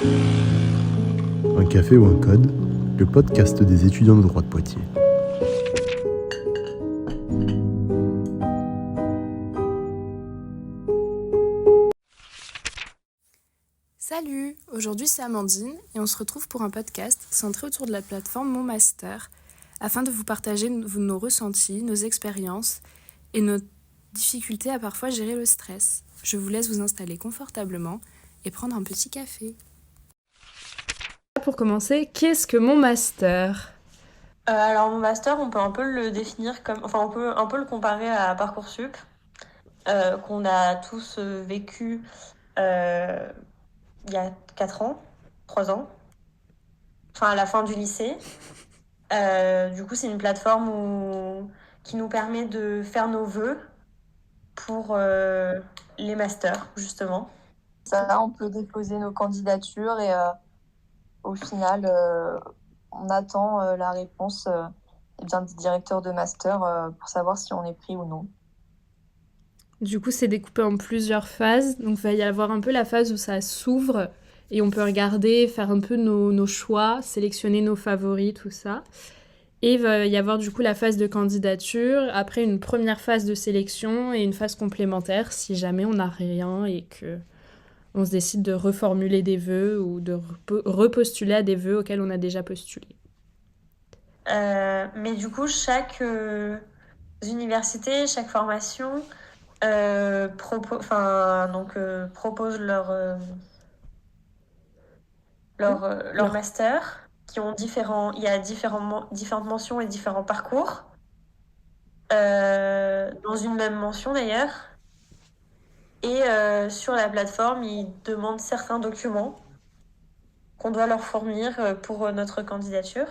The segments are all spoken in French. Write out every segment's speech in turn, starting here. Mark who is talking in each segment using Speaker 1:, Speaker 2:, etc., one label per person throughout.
Speaker 1: Un café ou un code, le podcast des étudiants de droit de Poitiers.
Speaker 2: Salut, aujourd'hui c'est Amandine et on se retrouve pour un podcast centré autour de la plateforme Mon Master afin de vous partager nos ressentis, nos expériences et nos difficultés à parfois gérer le stress. Je vous laisse vous installer confortablement et prendre un petit café. Pour commencer, qu'est-ce que Mon Master ?
Speaker 3: Alors mon master, on peut un peu le définir comme, on peut un peu le comparer à Parcoursup, qu'on a tous vécu il y a 4 ans, 3 ans, enfin à la fin du lycée. Du coup, c'est une plateforme qui nous permet de faire nos vœux pour les masters, justement.
Speaker 4: Ça, on peut déposer nos candidatures et au final, on attend la réponse des directeurs de master pour savoir si on est pris ou non.
Speaker 2: Du coup, c'est découpé en plusieurs phases. Donc, il va y avoir un peu la phase où ça s'ouvre et on peut regarder, faire un peu nos choix, sélectionner nos favoris, tout ça. Et il va y avoir du coup la phase de candidature, après une première phase de sélection et une phase complémentaire si jamais on n'a rien et qu'on se décide de reformuler des vœux ou de repostuler à des vœux auxquels on a déjà postulé.
Speaker 3: Mais du coup, chaque université, chaque formation propose leur master qui ont il y a différentes mentions et différents parcours dans une même mention d'ailleurs. Et sur la plateforme, ils demandent certains documents qu'on doit leur fournir pour notre candidature.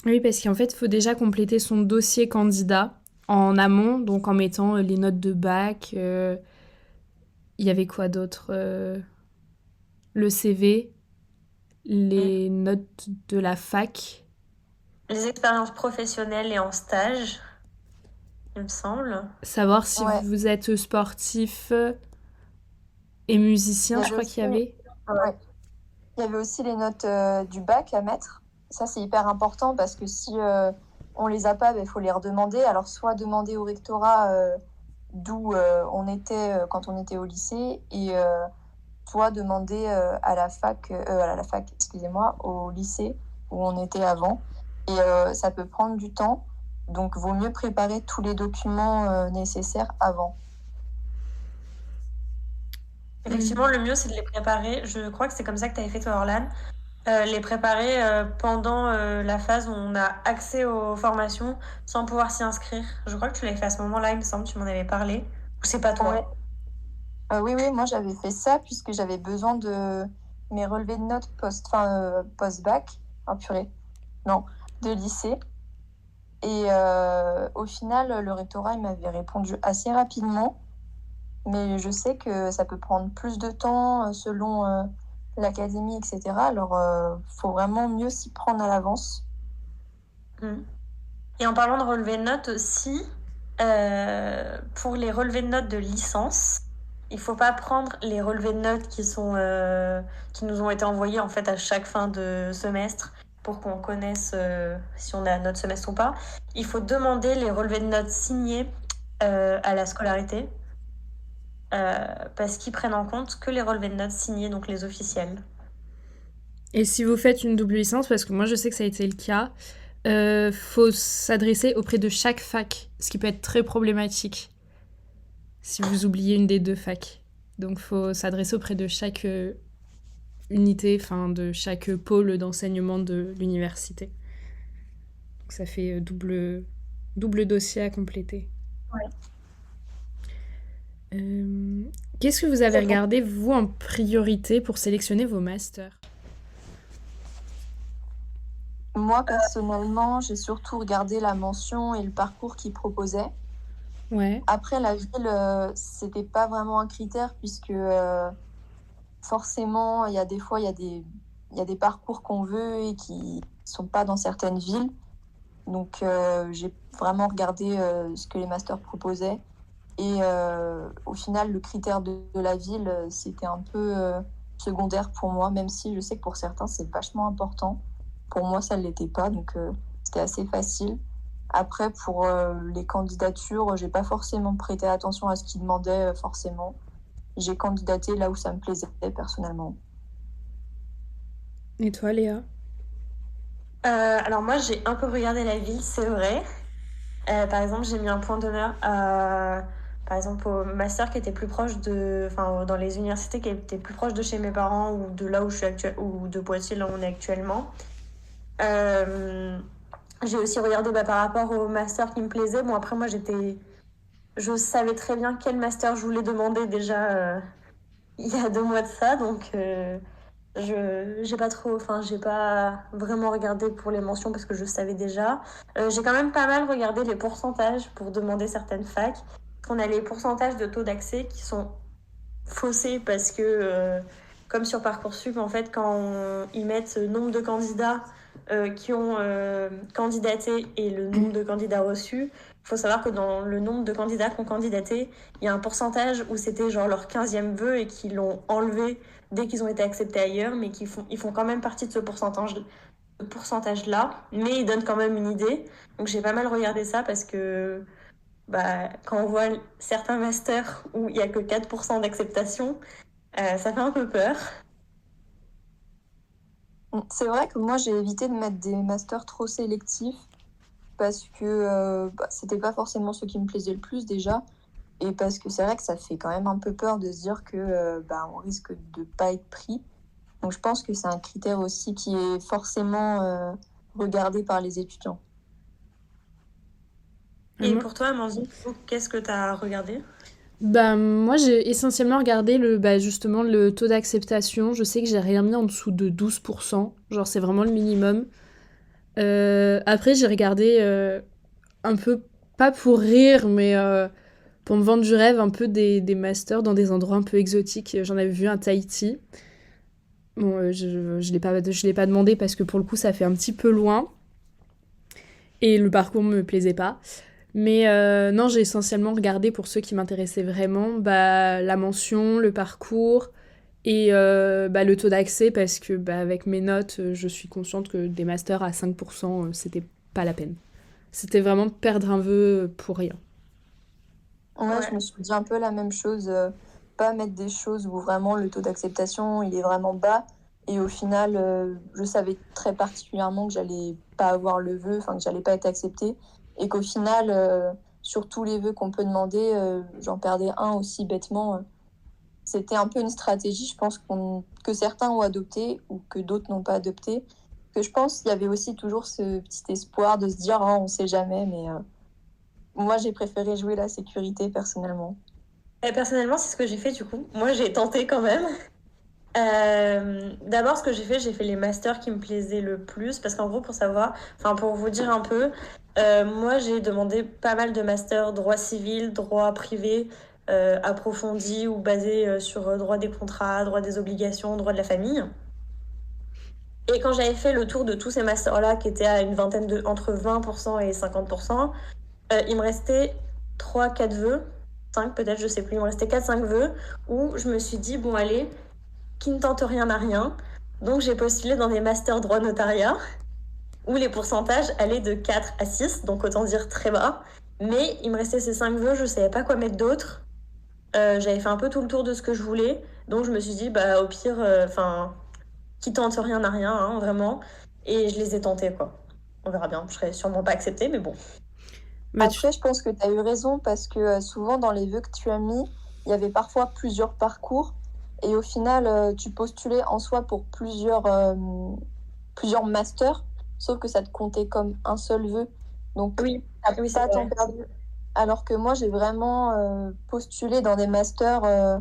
Speaker 2: Oui, parce qu'en fait, il faut déjà compléter son dossier candidat en amont, donc en mettant les notes de bac. Il y avait quoi d'autre le CV, les notes de la fac.
Speaker 3: Les expériences professionnelles et en stage, il me semble.
Speaker 2: Savoir si vous êtes sportif et musicien, je crois qu'il y avait.
Speaker 4: Ouais. Il y avait aussi les notes du bac à mettre. Ça, c'est hyper important parce que si on les a pas, il faut les redemander. Alors, soit demander au rectorat d'où on était quand on était au lycée et soit demander à la fac, au lycée où on était avant. Et ça peut prendre du temps. Donc, vaut mieux préparer tous les documents nécessaires avant.
Speaker 3: Effectivement, le mieux, c'est de les préparer. Je crois que c'est comme ça que tu avais fait toi, Orlan. Les préparer pendant la phase où on a accès aux formations sans pouvoir s'y inscrire. Je crois que tu l'avais fait à ce moment-là, il me semble, tu m'en avais parlé. Ou c'est pas toi?
Speaker 4: Oui, moi j'avais fait ça puisque j'avais besoin de mes relevés de notes post-bac. De lycée. Et au final, le rectorat il m'avait répondu assez rapidement. Mais je sais que ça peut prendre plus de temps selon l'académie, etc. Alors, faut vraiment mieux s'y prendre à l'avance.
Speaker 3: Et en parlant de relevés de notes aussi, pour les relevés de notes de licence, il ne faut pas prendre les relevés de notes qui nous ont été envoyés en fait à chaque fin de semestre pour qu'on connaisse si on a notre semestre ou pas. Il faut demander les relevés de notes signés à la scolarité parce qu'ils prennent en compte que les relevés de notes signés, donc les officiels.
Speaker 2: Et si vous faites une double licence, parce que moi je sais que ça a été le cas, faut s'adresser auprès de chaque fac, ce qui peut être très problématique si vous oubliez une des deux facs. Donc faut s'adresser auprès de chaque unité, de chaque pôle d'enseignement de l'université. Donc ça fait double dossier à compléter.
Speaker 4: Ouais.
Speaker 2: Qu'est-ce que vous avez regardé, vous, en priorité pour sélectionner vos masters ?
Speaker 4: Moi, personnellement, j'ai surtout regardé la mention et le parcours qu'ils proposaient.
Speaker 2: Ouais.
Speaker 4: Après, la ville, c'était pas vraiment un critère puisque forcément, il y a des fois, il y a des parcours qu'on veut et qui sont pas dans certaines villes. Donc, j'ai vraiment regardé ce que les masters proposaient. Et au final, le critère de la ville, c'était un peu secondaire pour moi, même si je sais que pour certains, c'est vachement important. Pour moi, ça ne l'était pas, donc c'était assez facile. Après, pour les candidatures, j'ai pas forcément prêté attention à ce qu'ils demandaient forcément. J'ai candidaté là où ça me plaisait personnellement.
Speaker 2: Et toi, Léa?
Speaker 3: Alors moi, j'ai un peu regardé la ville, c'est vrai. Par exemple, j'ai mis un point d'honneur par exemple, au master qui était plus proche enfin, dans les universités qui étaient plus proches de chez mes parents ou de là où je suis ou de Poitiers, là où on est actuellement. J'ai aussi regardé par rapport au master qui me plaisait. Bon, après, moi, je savais très bien quel master je voulais demander déjà il y a 2 mois de ça, donc j'ai pas vraiment regardé pour les mentions parce que je savais déjà. J'ai quand même pas mal regardé les pourcentages pour demander certaines facs. On a les pourcentages de taux d'accès qui sont faussés parce que, comme sur Parcoursup, en fait, quand ils mettent le nombre de candidats qui ont candidaté et le nombre de candidats reçus, il faut savoir que dans le nombre de candidats qui ont candidaté, il y a un pourcentage où c'était genre leur 15e vœu et qu'ils l'ont enlevé dès qu'ils ont été acceptés ailleurs, mais ils font quand même partie de ce pourcentage-là, mais ils donnent quand même une idée. Donc j'ai pas mal regardé ça parce que quand on voit certains masters où il n'y a que 4% d'acceptation, ça fait un peu peur.
Speaker 4: C'est vrai que moi, j'ai évité de mettre des masters trop sélectifs parce que c'était pas forcément ce qui me plaisait le plus déjà. Et parce que c'est vrai que ça fait quand même un peu peur de se dire que on risque de pas être pris. Donc je pense que c'est un critère aussi qui est forcément regardé par les étudiants.
Speaker 3: Et pour toi, Amandine, qu'est-ce que tu as regardé ?
Speaker 2: Moi, j'ai essentiellement regardé justement le taux d'acceptation. Je sais que j'ai rien mis en dessous de 12%. Genre, c'est vraiment le minimum. Après, j'ai regardé un peu, pas pour rire, mais pour me vendre du rêve, un peu des masters dans des endroits un peu exotiques. J'en avais vu un Tahiti. Bon, je l'ai pas demandé parce que pour le coup, ça fait un petit peu loin. Et le parcours me plaisait pas. Mais non, j'ai essentiellement regardé pour ceux qui m'intéressaient vraiment la mention, le parcours et le taux d'accès parce que avec mes notes, je suis consciente que des masters à 5%, c'était pas la peine. C'était vraiment perdre un vœu pour rien.
Speaker 4: Ouais, je me suis dit un peu la même chose. Pas mettre des choses où vraiment le taux d'acceptation il est vraiment bas. Et au final, je savais très particulièrement que j'allais pas avoir le vœu, enfin que j'allais pas être acceptée. Et qu'au final, sur tous les vœux qu'on peut demander, j'en perdais un aussi bêtement. C'était un peu une stratégie, je pense, que certains ont adopté ou que d'autres n'ont pas adopté. Que je pense qu'il y avait aussi toujours ce petit espoir de se dire « on sait jamais », mais moi, j'ai préféré jouer la sécurité, personnellement.
Speaker 3: Personnellement, c'est ce que j'ai fait, du coup. Moi, j'ai tenté quand même. D'abord, ce que j'ai fait les masters qui me plaisaient le plus, parce qu'en gros, pour vous dire un peu, moi, j'ai demandé pas mal de masters droit civil, droit privé, approfondi ou basé sur droit des contrats, droit des obligations, droit de la famille. Et quand j'avais fait le tour de tous ces masters-là, qui étaient à une vingtaine entre 20% et 50%, il me restait 3-4 vœux, 5 peut-être, je sais plus, il me restait 4-5 vœux, où je me suis dit, bon allez, qui ne tente rien n'a rien. Donc j'ai postulé dans des masters droit notariat, où les pourcentages allaient de 4 à 6, donc autant dire très bas. Mais il me restait ces 5 vœux, je savais pas quoi mettre d'autre. J'avais fait un peu tout le tour de ce que je voulais, donc je me suis dit, au pire, qui tente rien n'a rien, hein, vraiment. Et je les ai tentés, quoi. On verra bien, je serai sûrement pas acceptée, mais bon.
Speaker 4: Après, je pense que tu as eu raison parce que souvent dans les vœux que tu as mis, il y avait parfois plusieurs parcours et au final, tu postulais en soi pour plusieurs masters, sauf que ça te comptait comme un seul vœu. Donc,
Speaker 3: oui,
Speaker 4: c'est pas tant perdu. Alors que moi, j'ai vraiment postulé dans des masters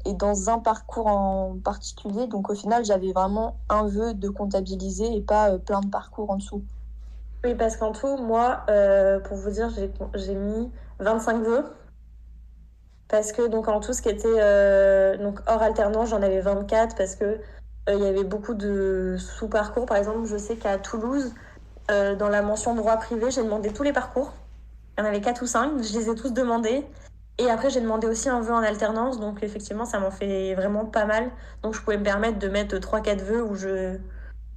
Speaker 4: et dans un parcours en particulier. Donc, au final, j'avais vraiment un vœu de comptabiliser et pas plein de parcours en dessous.
Speaker 3: Oui, parce qu'en tout, moi, pour vous dire, j'ai mis 25 vœux. Parce que, donc, en tout, ce qui était donc hors alternance, j'en avais 24 parce que il y avait beaucoup de sous-parcours. Par exemple, je sais qu'à Toulouse, dans la mention droit privé, j'ai demandé tous les parcours. Il y en avait 4 ou 5, je les ai tous demandés. Et après, j'ai demandé aussi un vœu en alternance, donc effectivement, ça m'en fait vraiment pas mal. Donc je pouvais me permettre de mettre 3-4 vœux où je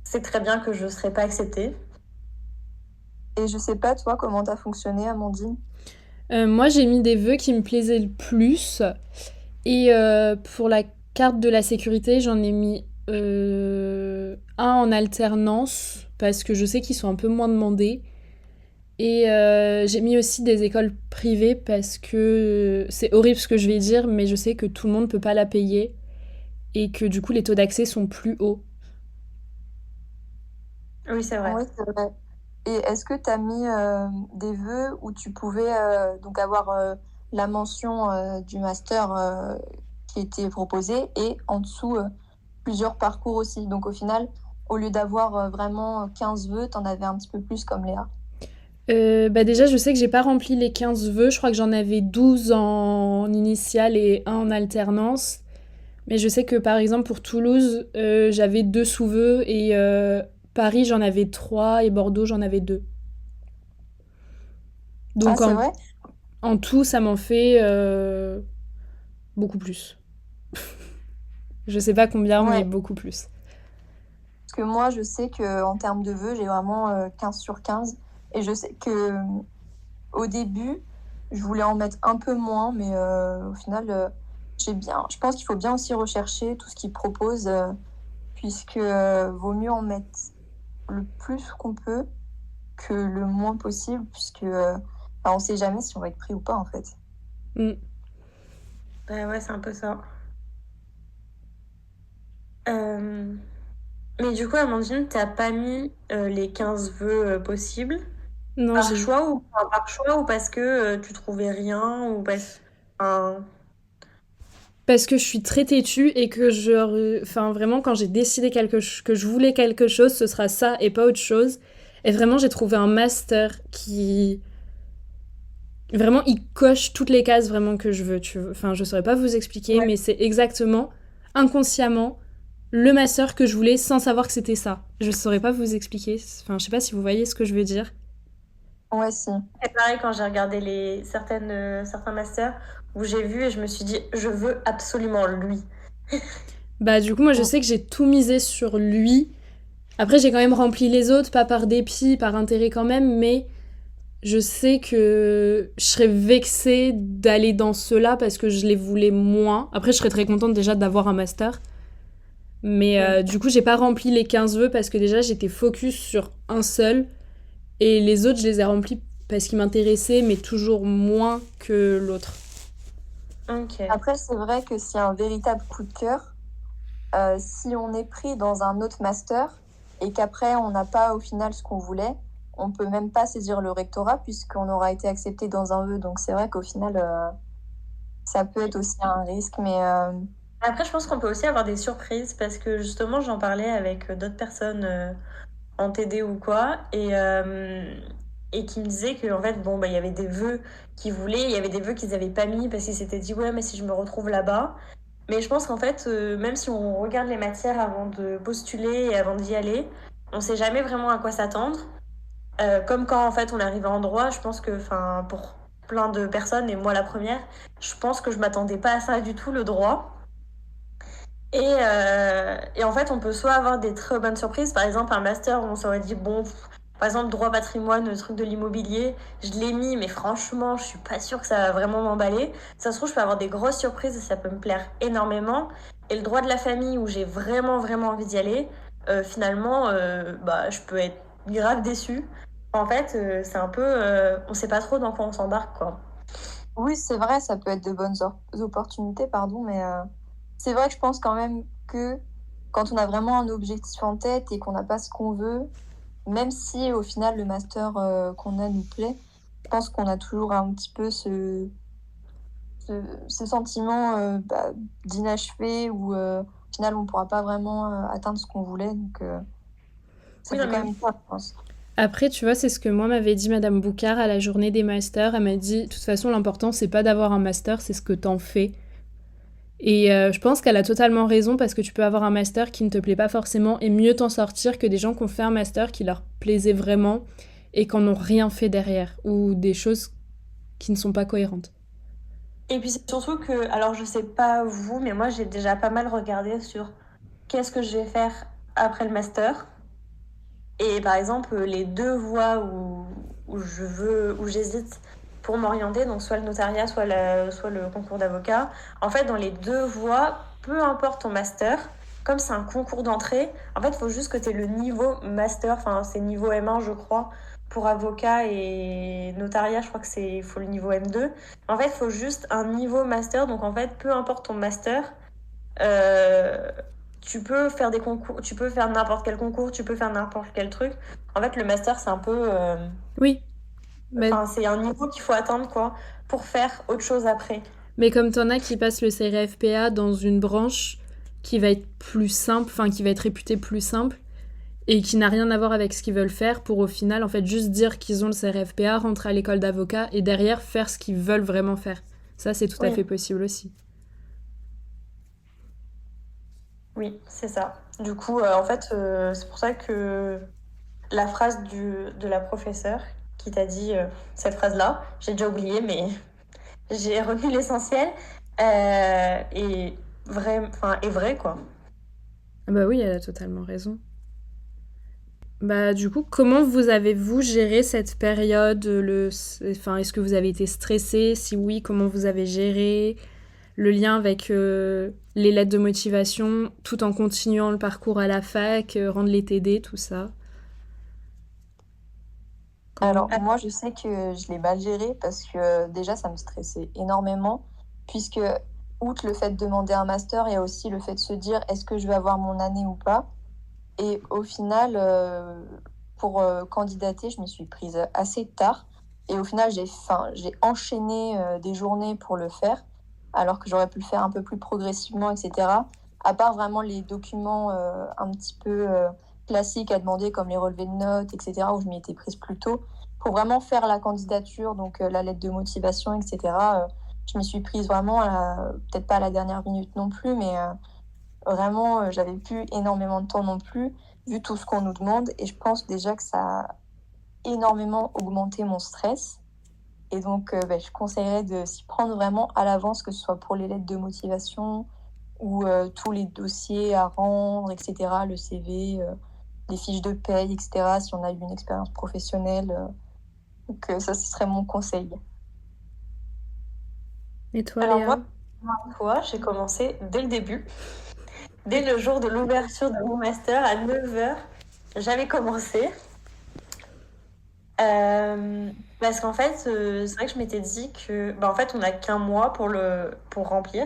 Speaker 3: sais très bien que je ne serai pas acceptée.
Speaker 4: Et je sais pas, toi, comment t'as fonctionné, Amandine?
Speaker 2: Moi, j'ai mis des vœux qui me plaisaient le plus. Et pour la carte de la sécurité, j'en ai mis un en alternance, parce que je sais qu'ils sont un peu moins demandés. Et j'ai mis aussi des écoles privées, parce que c'est horrible ce que je vais dire, mais je sais que tout le monde ne peut pas la payer. Et que du coup, les taux d'accès sont plus hauts.
Speaker 3: Oui, c'est vrai.
Speaker 4: Oui, c'est vrai. Et est-ce que tu as mis des vœux où tu pouvais donc avoir la mention du master qui était proposé et en dessous plusieurs parcours aussi. Donc au final, au lieu d'avoir vraiment 15 vœux, tu en avais un petit peu plus comme Léa.
Speaker 2: Bah déjà, je sais que j'ai pas rempli les 15 vœux. Je crois que j'en avais 12 en initiale et un en alternance. Mais je sais que par exemple pour Toulouse, j'avais 2 sous-vœux et Paris, j'en avais 3 et Bordeaux, j'en avais 2.
Speaker 4: Ah,
Speaker 2: Donc
Speaker 4: c'est vrai?
Speaker 2: en tout, ça m'en fait beaucoup plus. Je sais pas combien, mais
Speaker 4: Ouais.
Speaker 2: beaucoup plus.
Speaker 4: Parce que moi, je sais qu'en termes de vœux, j'ai vraiment 15 sur 15. Et je sais que au début, je voulais en mettre un peu moins, mais au final, je pense qu'il faut bien aussi rechercher tout ce qu'ils proposent, puisque vaut mieux en mettre le plus qu'on peut que le moins possible, puisque on ne sait jamais si on va être pris ou pas, en fait.
Speaker 2: Mm.
Speaker 3: Ouais, c'est un peu ça. Mais du coup, Amandine, t'as pas mis les 15 vœux possibles
Speaker 2: Non,
Speaker 3: par choix ou parce que tu trouvais rien ou enfin,
Speaker 2: parce que je suis très têtue et que enfin vraiment quand j'ai décidé que je voulais quelque chose, ce sera ça et pas autre chose. Et vraiment, j'ai trouvé un master qui vraiment il coche toutes les cases vraiment que je veux. Enfin, je saurais pas vous expliquer,
Speaker 4: Ouais.
Speaker 2: mais c'est exactement inconsciemment le master que je voulais sans savoir que c'était ça. Je saurais pas vous expliquer. Enfin, je sais pas si vous voyez ce que je veux dire.
Speaker 4: Ouais, si.
Speaker 3: c'est pareil quand j'ai regardé certains masters où j'ai vu et je me suis dit, je veux absolument lui.
Speaker 2: Bah du coup, moi je sais que j'ai tout misé sur lui. Après, j'ai quand même rempli les autres, pas par dépit, par intérêt quand même, mais je sais que je serais vexée d'aller dans ceux-là parce que je les voulais moins. Après, je serais très contente déjà d'avoir un master. Mais du coup, j'ai pas rempli les 15 vœux parce que déjà, j'étais focus sur un seul. Et les autres, je les ai remplis parce qu'ils m'intéressaient, mais toujours moins que l'autre.
Speaker 3: Ok.
Speaker 4: Après, c'est vrai que c'est un véritable coup de cœur. Si on est pris dans un autre master et qu'après on n'a pas au final ce qu'on voulait, on peut même pas saisir le rectorat puisqu'on aura été accepté dans un vœu. Donc c'est vrai qu'au final, ça peut être aussi un risque. Mais
Speaker 3: Après, je pense qu'on peut aussi avoir des surprises parce que justement, j'en parlais avec d'autres personnes en TD ou quoi et qui me disaient que en fait, bon, bah, il y avait des vœux qu'ils voulaient, il y avait des vœux qu'ils n'avaient pas mis parce qu'ils s'étaient dit, ouais, mais si je me retrouve là-bas. Mais je pense qu'en fait, même si on regarde les matières avant de postuler et avant d'y aller, on sait jamais vraiment à quoi s'attendre. Comme quand en fait on est arrivé en droit, je pense que, enfin, pour plein de personnes, et moi la première, je pense que je m'attendais pas à ça du tout, le droit. Et en fait, on peut soit avoir des très bonnes surprises, par exemple un master où on s'aurait dit, bon, par exemple droit patrimoine, le truc de l'immobilier, je l'ai mis, mais franchement, je suis pas sûre que ça va vraiment m'emballer. Ça se trouve, je peux avoir des grosses surprises et ça peut me plaire énormément. Et le droit de la famille, où j'ai vraiment, vraiment envie d'y aller, finalement, bah, je peux être grave déçue. En fait, c'est un peu, on sait pas trop dans quoi on s'embarque, quoi.
Speaker 4: oui, c'est vrai, ça peut être de bonnes opportunités, pardon. Mais c'est vrai que je pense quand même que quand on a vraiment un objectif en tête et qu'on n'a pas ce qu'on veut, même si au final le master qu'on a nous plaît, je pense qu'on a toujours un petit peu ce sentiment d'inachevé où au final on ne pourra pas vraiment atteindre ce qu'on voulait. Donc ça
Speaker 3: Oui,
Speaker 4: fait
Speaker 3: non,
Speaker 4: quand
Speaker 3: mais
Speaker 4: même peur, je pense.
Speaker 2: Après, tu vois, c'est ce que moi m'avait dit Madame Boucard à la journée des masters. Elle m'a dit, de toute façon, l'important, c'est pas d'avoir un master, c'est ce que t'en fais. Et je pense qu'elle a totalement raison parce que tu peux avoir un master qui ne te plaît pas forcément et mieux t'en sortir que des gens qui ont fait un master qui leur plaisait vraiment et qui n'en ont rien fait derrière ou des choses qui ne sont pas cohérentes.
Speaker 3: Et puis c'est surtout que, alors je sais pas vous, mais moi j'ai déjà pas mal regardé sur qu'est-ce que je vais faire après le master. Et par exemple, les deux voies où j'hésite pour m'orienter, donc soit le notariat, soit le concours d'avocat. En fait, dans les deux voies, peu importe ton master, comme c'est un concours d'entrée, en fait, il faut juste que tu aies le niveau master, enfin, c'est niveau M1, je crois, pour avocat et notariat, je crois que il faut le niveau M2. En fait, il faut juste un niveau master, donc en fait, peu importe ton master, euh, tu peux faire des concours, tu peux faire n'importe quel concours, tu peux faire n'importe quel truc. En fait, le master, c'est un peu,
Speaker 2: Oui, mais,
Speaker 3: enfin, c'est un niveau qu'il faut atteindre, quoi, pour faire autre chose après.
Speaker 2: mais comme t'en as qui passent le CRFPA dans une branche qui va être plus simple, enfin qui va être réputée plus simple, et qui n'a rien à voir avec ce qu'ils veulent faire pour au final en fait juste dire qu'ils ont le CRFPA, rentrer à l'école d'avocat et derrière faire ce qu'ils veulent vraiment faire. Ça c'est tout à
Speaker 3: Oui.
Speaker 2: fait possible aussi.
Speaker 3: Oui, c'est ça. Du coup, en fait, c'est pour ça que la phrase de la professeure qui t'a dit cette phrase-là, j'ai déjà oublié, mais j'ai retenu l'essentiel, est vrai, quoi.
Speaker 2: Ah bah oui, elle a totalement raison. Bah du coup, comment vous avez-vous géré cette période enfin, est-ce que vous avez été stressé? Si oui, comment vous avez géré le lien avec les lettres de motivation tout en continuant le parcours à la fac, rendre les TD, tout ça?
Speaker 4: Alors, moi, je sais que je l'ai mal géré parce que déjà, ça me stressait énormément, puisque, outre le fait de demander un master, il y a aussi le fait de se dire est-ce que je vais avoir mon année ou pas. Et au final, pour candidater, je me suis prise assez tard. Et au final, j'ai enchaîné des journées pour le faire, alors que j'aurais pu le faire un peu plus progressivement, etc. À part vraiment les documents un petit peu classiques à demander, comme les relevés de notes, etc., où je m'y étais prise plus tôt. Pour vraiment faire la candidature, donc la lettre de motivation, etc., je m'y suis prise vraiment, peut-être pas à la dernière minute non plus, mais vraiment, j'avais plus énormément de temps non plus, vu tout ce qu'on nous demande. Et je pense déjà que ça a énormément augmenté mon stress. Et donc, je conseillerais de s'y prendre vraiment à l'avance, que ce soit pour les lettres de motivation ou tous les dossiers à rendre, etc., le CV, les fiches de paye, etc., si on a eu une expérience professionnelle. Donc, ça, ce serait mon conseil.
Speaker 2: Et toi,
Speaker 3: Alors
Speaker 2: Léa?
Speaker 3: moi, j'ai commencé dès le début. Dès le jour de l'ouverture de mon master, à 9h, j'avais commencé. Parce qu'en fait, c'est vrai que je m'étais dit que, en fait, on n'a qu'un mois pour remplir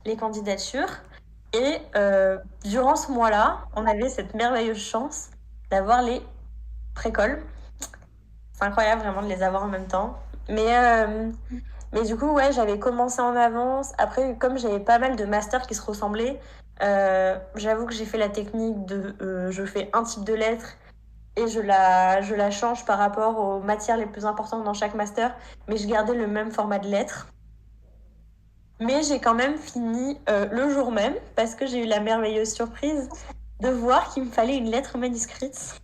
Speaker 3: les candidatures. Et durant ce mois-là, on avait cette merveilleuse chance d'avoir les précoles. C'est incroyable vraiment de les avoir en même temps. Mais du coup, ouais, j'avais commencé en avance. Après, comme j'avais pas mal de masters qui se ressemblaient, j'avoue que j'ai fait la technique de je fais un type de lettre et je la change par rapport aux matières les plus importantes dans chaque master, mais je gardais le même format de lettre. Mais j'ai quand même fini le jour même parce que j'ai eu la merveilleuse surprise de voir qu'il me fallait une lettre manuscrite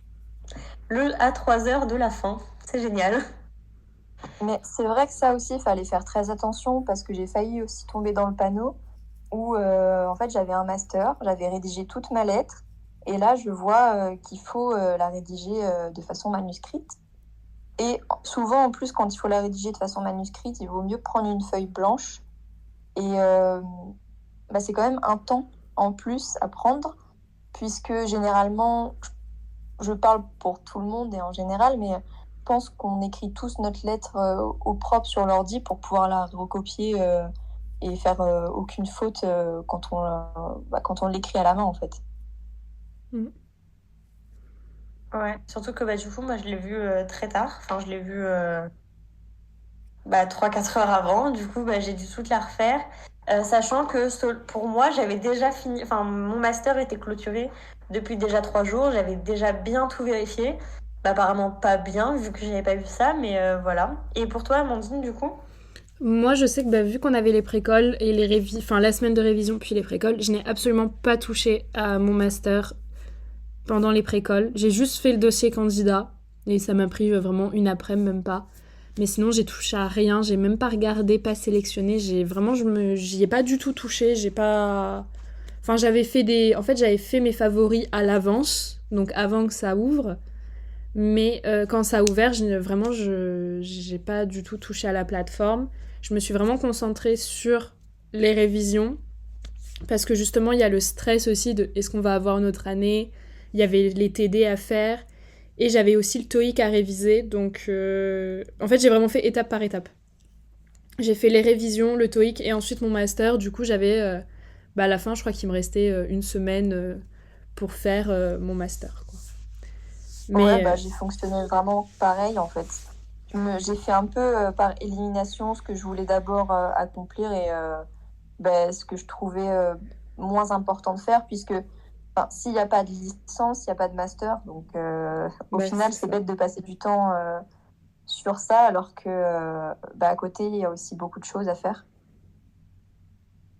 Speaker 3: à 3h de la fin. C'est génial.
Speaker 4: Mais c'est vrai que ça aussi, il fallait faire très attention parce que j'ai failli aussi tomber dans le panneau où en fait j'avais un master, j'avais rédigé toute ma lettre et là je vois qu'il faut la rédiger de façon manuscrite. Et souvent en plus quand il faut la rédiger de façon manuscrite, il vaut mieux prendre une feuille blanche et c'est quand même un temps en plus à prendre puisque généralement, je parle pour tout le monde et en général, mais je pense qu'on écrit tous notre lettre au propre sur l'ordi pour pouvoir la recopier et faire aucune faute quand on l'écrit à la main, en fait.
Speaker 3: Ouais, surtout que du coup, moi, je l'ai vu très tard. Enfin, je l'ai vu 3-4 heures avant. Du coup, j'ai dû toute la refaire. Sachant que pour moi, j'avais déjà fini. Enfin, mon master était clôturé depuis déjà 3 jours. J'avais déjà bien tout vérifié. Apparemment pas bien, vu que j'avais pas vu ça, mais voilà. Et pour toi, Amandine, du coup?
Speaker 2: Moi, je sais que vu qu'on avait les précoles et la semaine de révision puis les précoles, je n'ai absolument pas touché à mon master pendant les précoles. J'ai juste fait le dossier candidat et ça m'a pris vraiment une après-midi, même pas. Mais sinon, j'ai touché à rien. J'ai même pas regardé, pas sélectionné. J'y ai pas du tout touché. J'ai pas. Enfin, j'avais fait mes favoris à l'avance, donc avant que ça ouvre. Mais quand ça a ouvert, j'ai pas du tout touché à la plateforme. Je me suis vraiment concentrée sur les révisions. Parce que justement, il y a le stress aussi de est-ce qu'on va avoir notre année. Il y avait les TD à faire. Et j'avais aussi le TOEIC à réviser. Donc, en fait, j'ai vraiment fait étape par étape. J'ai fait les révisions, le TOEIC et ensuite mon master. Du coup, à la fin, je crois qu'il me restait une semaine pour faire mon master, quoi.
Speaker 4: Ouais,
Speaker 2: Mais
Speaker 4: j'ai fonctionné vraiment pareil en fait. J'ai fait un peu par élimination ce que je voulais d'abord accomplir et ce que je trouvais moins important de faire, puisque s'il n'y a pas de licence, il n'y a pas de master. Donc au final, c'est bête de passer du temps sur ça, alors que à côté, il y a aussi beaucoup de choses à faire.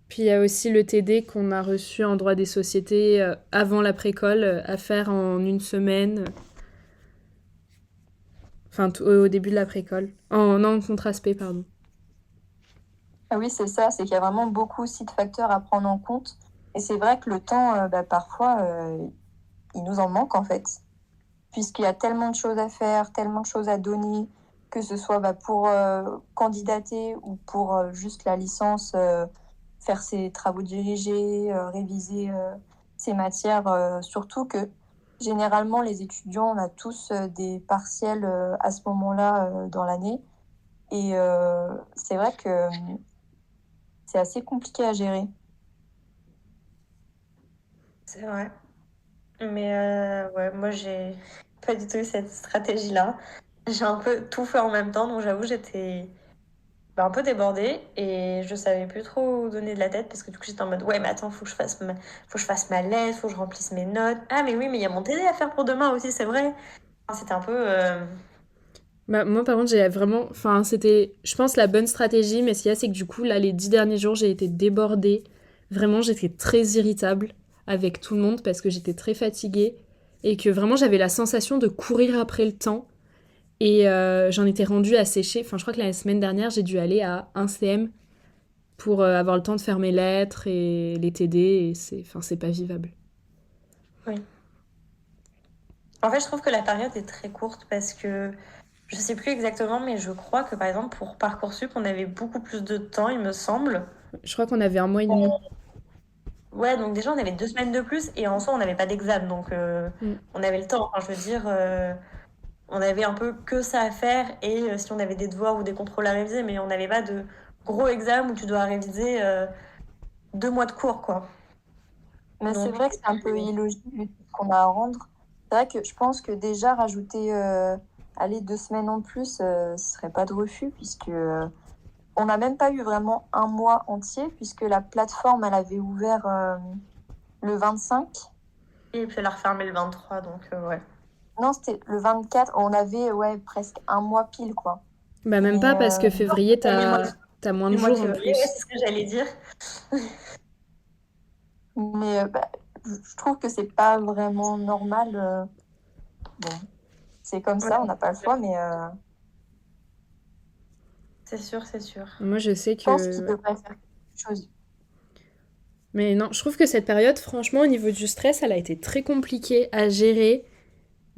Speaker 2: puis il y a aussi le TD qu'on a reçu en droit des sociétés avant la précole à faire en une semaine. Enfin, au début de la précole. Non, contre aspect, pardon.
Speaker 4: Ah oui, c'est ça, c'est qu'il y a vraiment beaucoup aussi de facteurs à prendre en compte. Et c'est vrai que le temps, parfois, il nous en manque en fait, puisqu'il y a tellement de choses à faire, tellement de choses à donner, que ce soit pour candidater ou pour juste la licence, faire ses travaux dirigés, réviser ses matières. Surtout que généralement, les étudiants, on a tous des partiels à ce moment-là dans l'année. Et c'est vrai que c'est assez compliqué à gérer.
Speaker 3: C'est vrai. Mais ouais, moi, j'ai pas du tout eu cette stratégie-là. J'ai un peu tout fait en même temps, donc j'avoue, j'étais un peu débordée et je savais plus trop où donner de la tête parce que du coup, j'étais en mode ouais, mais attends, faut que je fasse ma lettre, faut que je remplisse mes notes. Ah, mais oui, mais il y a mon TD à faire pour demain aussi, c'est vrai. Enfin, c'était un peu.
Speaker 2: Moi, par contre, j'ai vraiment. Enfin, c'était, je pense, la bonne stratégie, mais ce qu'il y a, c'est que du coup, là, les 10 derniers jours, j'ai été débordée. Vraiment, j'étais très irritable avec tout le monde parce que j'étais très fatiguée et que vraiment, j'avais la sensation de courir après le temps. Et j'en étais rendue à sécher. Enfin, je crois que la semaine dernière, j'ai dû aller à 1 CM pour avoir le temps de faire mes lettres et les TD. Et c'est pas vivable.
Speaker 3: Oui. En fait, je trouve que la période est très courte parce que je sais plus exactement, mais je crois que par exemple, pour Parcoursup, on avait beaucoup plus de temps, il me semble.
Speaker 2: Je crois qu'on avait 1 mois et demi.
Speaker 3: Ouais, donc déjà, on avait 2 semaines de plus et en soi, on n'avait pas d'examen. Donc,
Speaker 2: Mm.
Speaker 3: on avait le temps. Enfin, je veux dire, on avait un peu que ça à faire et si on avait des devoirs ou des contrôles à réviser, mais on n'avait pas de gros examens où tu dois réviser 2 mois de cours, quoi.
Speaker 4: Mais c'est
Speaker 3: Donc,
Speaker 4: vrai que c'est un peu illogique vu tout ce qu'on a à rendre. C'est vrai que je pense que déjà rajouter 2 semaines en plus, ce serait pas de refus, puisque on n'a même pas eu vraiment un mois entier, puisque la plateforme, elle avait ouvert le 25.
Speaker 3: et puis elle a refermé le 23, donc ouais.
Speaker 4: Non, c'était le 24. On avait presque un mois pile, quoi.
Speaker 2: Même
Speaker 4: Mais,
Speaker 2: pas parce que février,
Speaker 3: Les mois de-
Speaker 2: t'as moins de
Speaker 3: les mois de
Speaker 2: jours en
Speaker 3: février,
Speaker 2: plus.
Speaker 3: ouais, c'est ce que j'allais dire.
Speaker 4: mais je trouve que c'est pas vraiment normal. Bon, c'est comme ça, on n'a pas le choix, mais
Speaker 3: C'est sûr, c'est sûr.
Speaker 2: Moi, je sais
Speaker 4: je pense qu'il
Speaker 2: que.
Speaker 4: devrait faire quelque chose.
Speaker 2: Mais non, je trouve que cette période, franchement, au niveau du stress, elle a été très compliquée à gérer,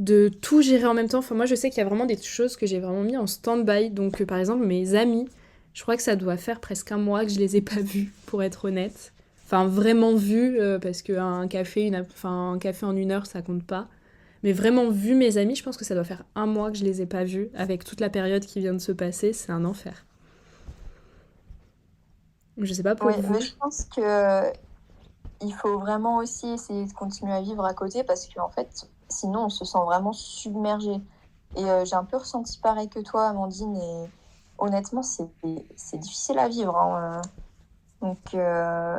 Speaker 2: de tout gérer en même temps. Enfin, moi, je sais qu'il y a vraiment des choses que j'ai vraiment mis en stand-by. Donc, par exemple, mes amis, je crois que ça doit faire presque 1 mois que je les ai pas vus, pour être honnête. Enfin, vraiment vus, parce qu'un café, un café en 1 heure, ça compte pas. Mais vraiment vu mes amis, je pense que ça doit faire 1 mois que je les ai pas vus. Avec toute la période qui vient de se passer, c'est un enfer. Je sais pas pour
Speaker 4: Oui,
Speaker 2: vous.
Speaker 4: mais je pense que il faut vraiment aussi essayer de continuer à vivre à côté, parce qu'en fait, sinon, on se sent vraiment submergé. Et j'ai un peu ressenti pareil que toi, Amandine, et honnêtement, c'est difficile à vivre, hein. Donc,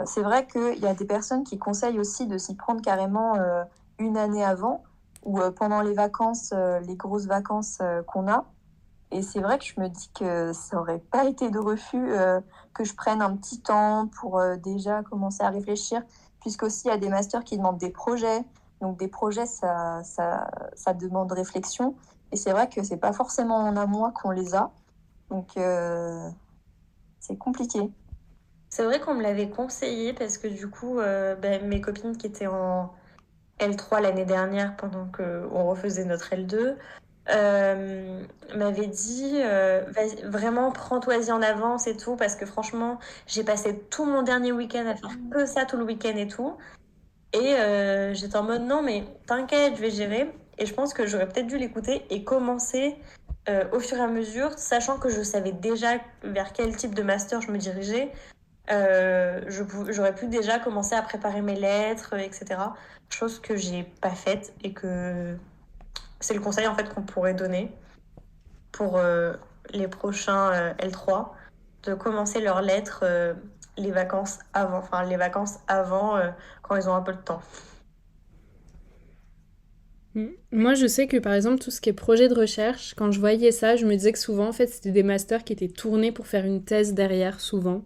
Speaker 4: c'est vrai qu'il y a des personnes qui conseillent aussi de s'y prendre carrément une année avant, ou pendant les vacances, les grosses vacances qu'on a. Et c'est vrai que je me dis que ça aurait pas été de refus que je prenne un petit temps pour déjà commencer à réfléchir, puisqu'aussi il y a des masters qui demandent des projets. Donc des projets, ça demande réflexion. Et c'est vrai que c'est pas forcément en un mois qu'on les a. Donc, c'est compliqué.
Speaker 3: C'est vrai qu'on me l'avait conseillé parce que du coup, mes copines qui étaient en L3 l'année dernière pendant qu'on refaisait notre L2 m'avaient dit vas-y, vraiment prends-toi-y en avance et tout parce que franchement, j'ai passé tout mon dernier week-end à faire que ça tout le week-end et tout. Et j'étais en mode non, mais t'inquiète, je vais gérer. Et je pense que j'aurais peut-être dû l'écouter et commencer au fur et à mesure, sachant que je savais déjà vers quel type de master je me dirigeais. J'aurais pu déjà commencer à préparer mes lettres, etc. Chose que j'ai pas faite et que c'est le conseil en fait qu'on pourrait donner pour les prochains L3 de commencer leurs lettres les vacances avant quand ils ont un peu de temps.
Speaker 2: Moi, je sais que par exemple, tout ce qui est projet de recherche, quand je voyais ça, je me disais que souvent, en fait, c'était des masters qui étaient tournés pour faire une thèse derrière, souvent.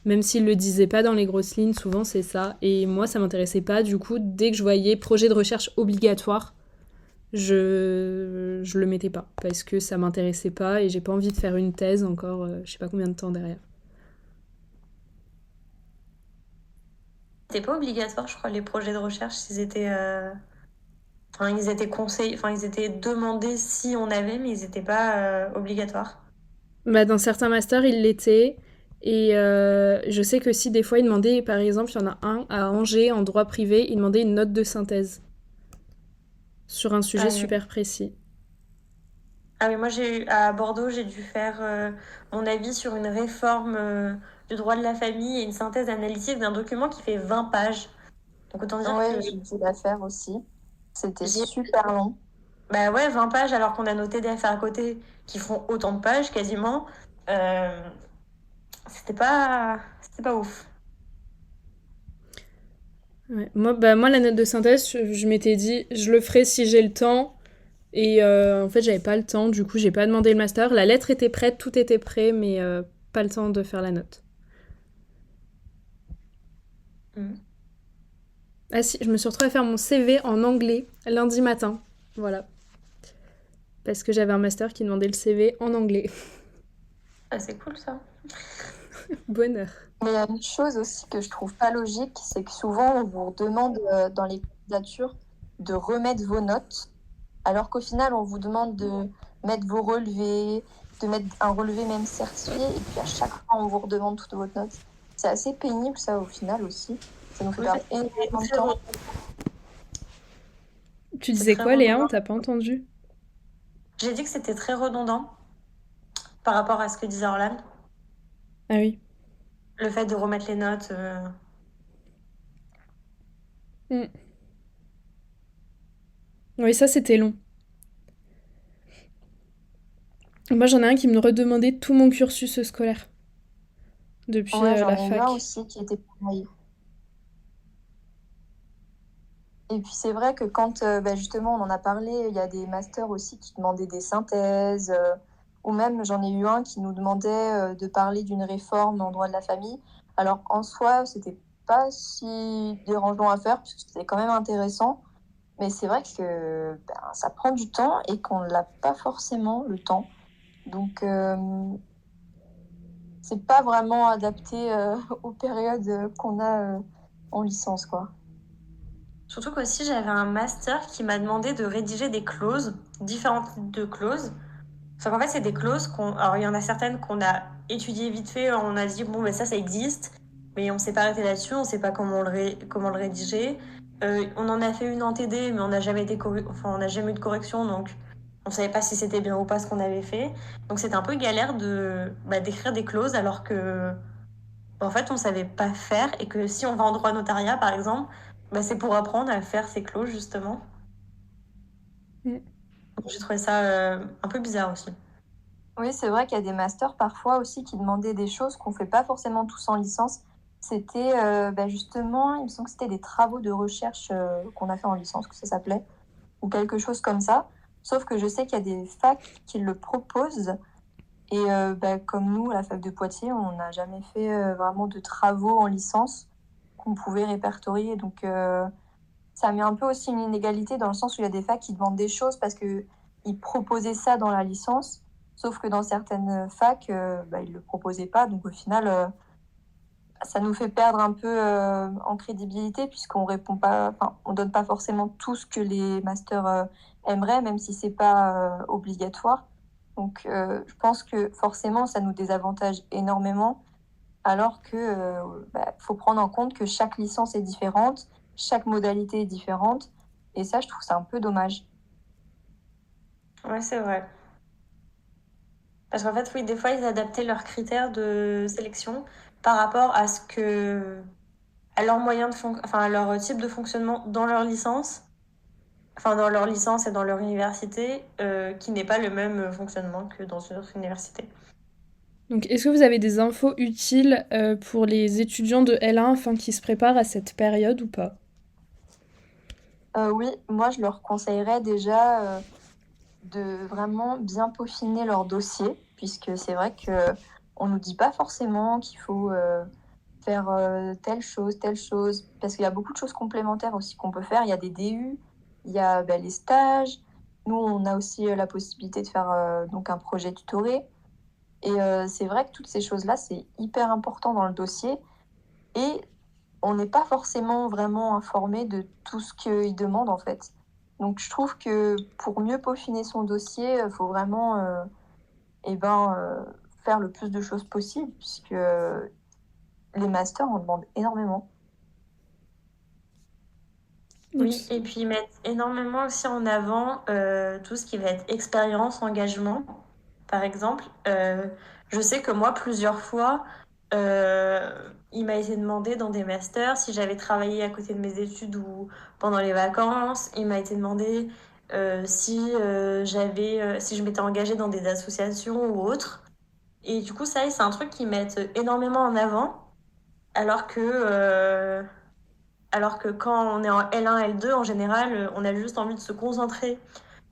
Speaker 2: Même s'ils le disaient pas dans les grosses lignes, souvent c'est ça. Et moi, ça m'intéressait pas. Du coup, dès que je voyais projet de recherche obligatoire, je le mettais pas. Parce que ça m'intéressait pas et j'ai pas envie de faire une thèse encore, je sais pas combien de temps derrière.
Speaker 3: C'était pas obligatoire, je crois, les projets de recherche, ils étaient conseillés, enfin, ils étaient demandés si on avait, mais ils étaient pas obligatoires.
Speaker 2: Bah, dans certains masters, il l'était. Et je sais que si des fois, il demandait, par exemple, il y en a un à Angers, en droit privé, il demandait une note de synthèse sur un sujet
Speaker 3: Ah oui.
Speaker 2: super précis.
Speaker 3: Ah oui, moi à Bordeaux, j'ai dû faire mon avis sur une réforme du droit de la famille et une synthèse analytique d'un document qui fait 20 pages. Donc autant dire
Speaker 4: Ouais,
Speaker 3: que
Speaker 4: j'ai dû la faire aussi. C'était
Speaker 3: j'ai
Speaker 4: super long.
Speaker 3: bah ouais, 20 pages alors qu'on a nos TDF à côté qui font autant de pages quasiment. Euh, c'était pas ouf.
Speaker 2: Ouais. Moi, la note de synthèse, je m'étais dit, je le ferai si j'ai le temps. Et en fait, j'avais pas le temps, du coup, j'ai pas demandé le master. La lettre était prête, tout était prêt, mais pas le temps de faire la note.
Speaker 3: Mm.
Speaker 2: Ah si, je me suis retrouvée à faire mon CV en anglais lundi matin. Voilà. Parce que j'avais un master qui demandait le CV en anglais.
Speaker 3: Ah, c'est cool ça.
Speaker 2: Bonheur.
Speaker 4: Mais il y a une chose aussi que je trouve pas logique, c'est que souvent on vous demande dans les candidatures de remettre vos notes, alors qu'au final on vous demande de mettre vos relevés, de mettre un relevé même certifié, et puis à chaque fois on vous redemande toutes vos notes. C'est assez pénible ça au final aussi. Ça nous fait
Speaker 3: Oui,
Speaker 4: perdre
Speaker 3: c'est
Speaker 4: énormément de
Speaker 3: très
Speaker 4: temps.
Speaker 2: Tu
Speaker 3: c'est
Speaker 2: disais
Speaker 3: très
Speaker 2: quoi, Léa? On
Speaker 3: redondant.
Speaker 2: t'a pas entendu?
Speaker 3: J'ai dit que c'était très redondant par rapport à ce que disait Orlan.
Speaker 2: Ah oui.
Speaker 3: Le fait de remettre les notes.
Speaker 2: Mm. Oui, ça c'était long. Moi, j'en ai un qui me redemandait tout mon cursus scolaire depuis
Speaker 4: Ouais, j'en
Speaker 2: la
Speaker 4: ai eu un
Speaker 2: fac.
Speaker 4: aussi qui était pareil. Et puis c'est vrai que quand justement on en a parlé, il y a des masters aussi qui demandaient des synthèses, ou même j'en ai eu un qui nous demandait de parler d'une réforme en droit de la famille. Alors en soi, c'était pas si dérangeant à faire, parce que c'était quand même intéressant, mais c'est vrai que ça prend du temps et qu'on n'a pas forcément le temps. Donc c'est pas vraiment adapté aux périodes qu'on a en licence, quoi.
Speaker 3: Surtout qu'aussi, j'avais un master qui m'a demandé de rédiger des clauses, différents types de clauses. Sauf qu'en fait, c'est des clauses qu'on. Alors, il y en a certaines qu'on a étudiées vite fait, on a dit, bon, ben ça existe, mais on s'est pas arrêté là-dessus, on sait pas comment le rédiger. On en a fait une en TD, mais on n'a jamais on n'a jamais eu de correction, donc on savait pas si c'était bien ou pas ce qu'on avait fait. Donc, c'était un peu galère d'écrire des clauses alors que en fait, on savait pas faire et que si on va en droit notariat, par exemple, c'est pour apprendre à faire ces clauses, justement.
Speaker 2: Mm.
Speaker 3: Donc, j'ai trouvé ça un peu bizarre aussi.
Speaker 4: Oui, c'est vrai qu'il y a des masters parfois aussi qui demandaient des choses qu'on ne fait pas forcément tous en licence. C'était justement, il me semble que c'était des travaux de recherche qu'on a fait en licence, que ça s'appelait, ou quelque chose comme ça. Sauf que je sais qu'il y a des facs qui le proposent. Et comme nous, à la fac de Poitiers, on n'a jamais fait vraiment de travaux en licence qu'on pouvait répertorier. Donc ça met un peu aussi une inégalité dans le sens où il y a des facs qui demandent des choses parce qu'ils proposaient ça dans la licence. Sauf que dans certaines facs, ils ne le proposaient pas. Donc au final, ça nous fait perdre un peu en crédibilité puisqu'on répond pas, enfin, on donne pas forcément tout ce que les masters aimeraient, même si c'est pas obligatoire. Donc je pense que forcément ça nous désavantage énormément, alors que faut prendre en compte que chaque licence est différente, chaque modalité est différente, et ça je trouve ça un peu dommage.
Speaker 3: Ouais, c'est vrai. Parce qu'en fait, oui, des fois, ils adaptaient leurs critères de sélection par rapport à à leur enfin, à leur type de fonctionnement dans leur licence, enfin, dans leur licence et dans leur université, qui n'est pas le même fonctionnement que dans une autre université.
Speaker 2: Donc, est-ce que vous avez des infos utiles pour les étudiants de L1 afin qu'ils se préparent à cette période ou pas?
Speaker 4: Oui, moi je leur conseillerais déjà de vraiment bien peaufiner leur dossier, puisque c'est vrai qu'on ne nous dit pas forcément qu'il faut faire telle chose, parce qu'il y a beaucoup de choses complémentaires aussi qu'on peut faire. Il y a des DU, il y a les stages. Nous, on a aussi la possibilité de faire donc un projet tutoré. Et c'est vrai que toutes ces choses-là, c'est hyper important dans le dossier. Et on n'est pas forcément vraiment informé de tout ce qu'ils demandent, en fait. Donc, je trouve que pour mieux peaufiner son dossier, il faut vraiment faire le plus de choses possible, puisque les masters en demandent énormément.
Speaker 3: Oui, et puis ils mettent énormément aussi en avant tout ce qui va être expérience, engagement, par exemple. Je sais que moi, plusieurs fois, il m'a été demandé dans des masters si j'avais travaillé à côté de mes études ou pendant les vacances. Il m'a été demandé si je m'étais engagée dans des associations ou autres. Et du coup, ça, c'est un truc qu'ils mettent énormément en avant, alors que quand on est en L1, L2, en général, on a juste envie de se concentrer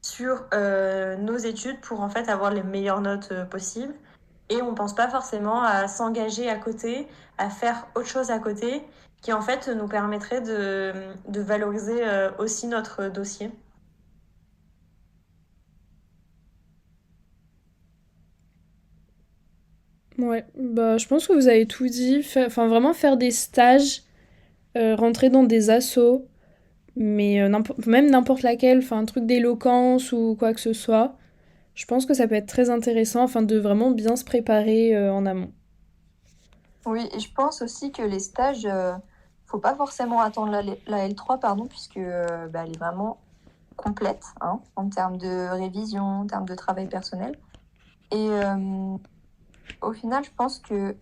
Speaker 3: sur nos études pour en fait avoir les meilleures notes possibles. Et on pense pas forcément à s'engager à côté, à faire autre chose à côté, qui en fait nous permettrait de valoriser aussi notre dossier.
Speaker 2: Ouais, bah, je pense que vous avez tout dit. Enfin, vraiment faire des stages, rentrer dans des assos, mais même n'importe laquelle, enfin, un truc d'éloquence ou quoi que ce soit. Je pense que ça peut être très intéressant afin de vraiment bien se préparer en amont.
Speaker 4: Oui, et je pense aussi que les stages, faut pas forcément attendre la L3, pardon, puisque elle est vraiment complète en termes de révision, en termes de travail personnel. Et au final, je pense que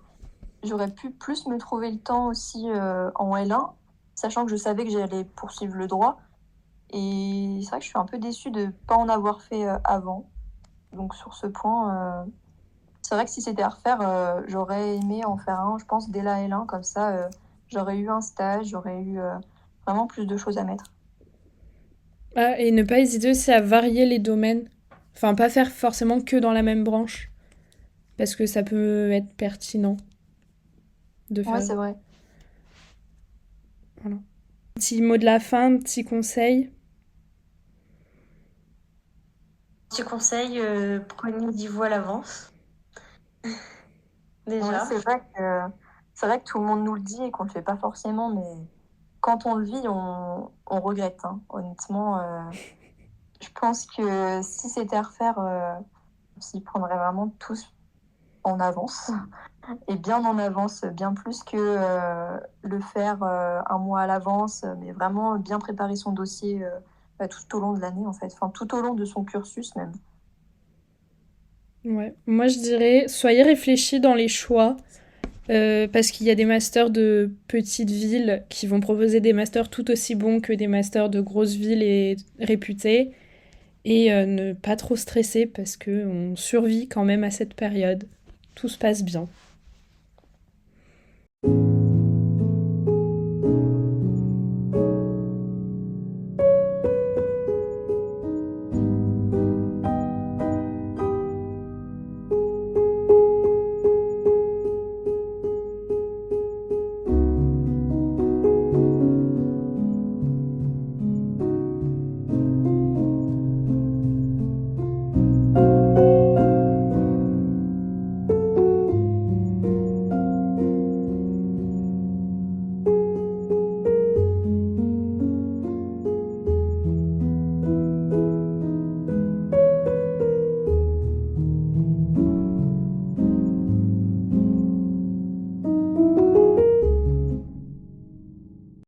Speaker 4: j'aurais pu plus me trouver le temps aussi en L1, sachant que je savais que j'allais poursuivre le droit. Et c'est vrai que je suis un peu déçue de ne pas en avoir fait avant. Donc sur ce point, c'est vrai que si c'était à refaire, j'aurais aimé en faire un, je pense, dès la L1, comme ça, j'aurais eu un stage, j'aurais eu vraiment plus de choses à mettre.
Speaker 2: Ah, et ne pas hésiter aussi à varier les domaines. Enfin, pas faire forcément que dans la même branche, parce que ça peut être pertinent de
Speaker 4: Ouais,
Speaker 2: faire.
Speaker 4: c'est vrai.
Speaker 2: Voilà. Petit mot de la fin, petit conseil.
Speaker 3: Petit conseil, prenez 10 voix à l'avance.
Speaker 4: Ouais,
Speaker 3: Déjà.
Speaker 4: c'est vrai que tout le monde nous le dit et qu'on le fait pas forcément, mais quand on le vit, on regrette, honnêtement. Je pense que si c'était à refaire, on s'y prendrait vraiment tous en avance, et bien en avance, bien plus que le faire un mois à l'avance, mais vraiment bien préparer son dossier tout au long de l'année, en fait, enfin tout au long de son cursus même.
Speaker 2: Ouais. Moi, je dirais, soyez réfléchis dans les choix, parce qu'il y a des masters de petites villes qui vont proposer des masters tout aussi bons que des masters de grosses villes et réputées. Et ne pas trop stresser parce qu'on survit quand même à cette période. Tout se passe bien.